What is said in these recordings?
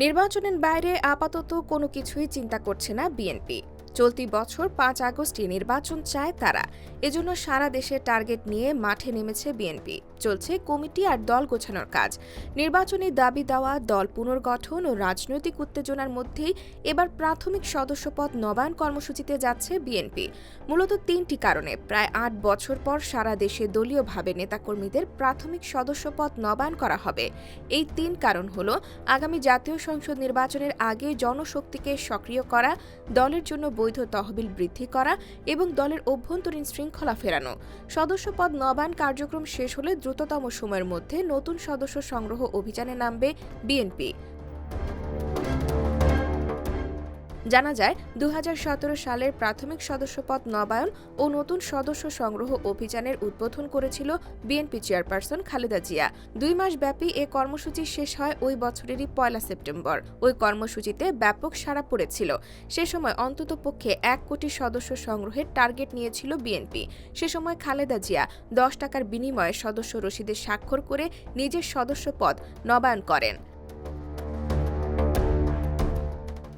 নির্বাচনের বাইরে আপাতত কোনো কিছুই চিন্তা করছে না বিএনপি। চলতি বছর ৫ আগস্টে নির্বাচন চায় তারা। এজন্য সারা দেশে টার্গেট নিয়ে মাঠে নেমেছে বিএনপি। চলছে কমিটি আর দল গোছানোর কাজ। নির্বাচনী দাবি দেওয়া, দল পুনর্গঠন ও রাজনৈতিক উত্তেজনার মধ্যেই এবার প্রাথমিক সদস্যপদ নবায়ন কর্মসূচিতে যাচ্ছে বিএনপি। মূলত ৩টি কারণে প্রায় ৮ বছর পর সারা দেশে দলীয়ভাবে নেতাকর্মীদের প্রাথমিক সদস্যপদ নবায়ন করা হবে। এই ৩ কারণ হল আগামী জাতীয় সংসদ নির্বাচনের আগে জনশক্তিকে সক্রিয় করা, দলের জন্য বৈধ তহবিল বৃদ্ধি করা এবং দলের অভ্যন্তরীণ শৃঙ্খলা ফেরানো। সদস্যপদ নবায়ন কার্যক্রম শেষ হলে দ্রুততম সময়ের মধ্যে নতুন সদস্য সংগ্রহ অভিযানে নামবে বিএনপি। জানা যায়, ২০১৭ সালের প্রাথমিক সদস্যপদ নবায়ন ও নতুন সদস্য সংগ্রহ অভিযানের উদ্বোধন করেছিল বিএনপি চেয়ারপারসন খালেদা জিয়া। ২ মাস ব্যাপী এ কর্মসূচি শেষ হয় ওই বছরেরই ১ সেপ্টেম্বর। ওই কর্মসূচিতে ব্যাপক সাড়া পড়েছিল। সে সময় অন্ততপক্ষে ১ কোটি সদস্য সংগ্রহের টার্গেট নিয়েছিল বিএনপি। সে সময় খালেদা জিয়া ১০ টাকার বিনিময়ে সদস্য রসিদে স্বাক্ষর করে নিজের সদস্যপদ নবায়ন করেন।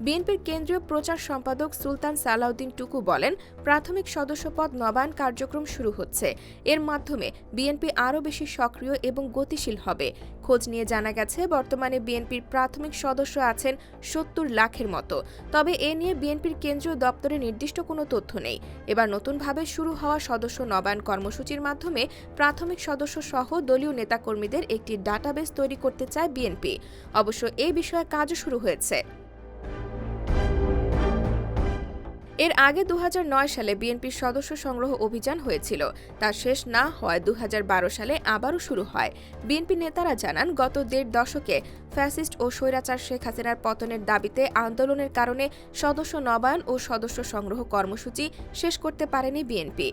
বিএনপির কেন্দ্রীয় প্রচার সম্পাদক সুলতান সালাউদ্দিন টুকু বলেন, প্রাথমিক সদস্যপদ নবায়ন কার্যক্রম শুরু হচ্ছে। এর মাধ্যমে বিএনপি আরও বেশি সক্রিয় এবং গতিশীল হবে। খোঁজ নিয়ে জানা গেছে, বর্তমানে বিএনপির প্রাথমিক সদস্য আছেন ৭০ লাখের মতো। তবে এ নিয়ে বিএনপির কেন্দ্রীয় দপ্তরে নির্দিষ্ট কোনো তথ্য নেই। এবার নতুনভাবে শুরু হওয়া সদস্য নবায়ন কর্মসূচির মাধ্যমে প্রাথমিক সদস্য সহ দলীয় নেতাকর্মীদের একটি ডাটাবেস তৈরি করতে চায় বিএনপি। অবশ্য এই বিষয়ে কাজও শুরু হয়েছে। এর আগে ২০০৯ সালে বিএনপির সদস্য সংগ্রহ অভিযান হয়েছিল। তা শেষ না হওয়ায় ২০১২ সালে আবারও শুরু হয়। বিএনপি নেতারা জানান, গত ১.৫ দশকে ফ্যাসিস্ট ও স্বৈরাচার শেখ হাসিনার পতনের দাবিতে আন্দোলনের কারণে সদস্য নবায়ন ও সদস্য সংগ্রহ কর্মসূচি শেষ করতে পারেনি বিএনপি।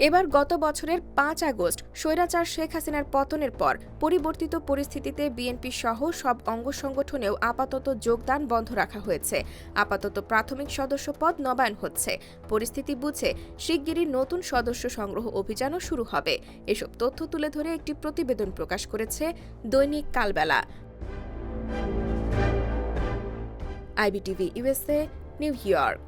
এবার গত বছরের ৫ আগস্ট স্বৈরাচার শেখ হাসিনার পতনের পর পরিবর্তিত পরিস্থিতিতে বিএনপি সহ সব অঙ্গ সংগঠনেও আপাতত যোগদান বন্ধ রাখা হয়েছে। আপাতত প্রাথমিক সদস্যপদ নবায়ন হচ্ছে। পরিস্থিতি বুঝে শিগগিরই নতুন সদস্য সংগ্রহ অভিযানও শুরু হবে। এসব তথ্য তুলে ধরে একটি প্রতিবেদন প্রকাশ করেছে দৈনিক Kalbela. IBTV USA, New York.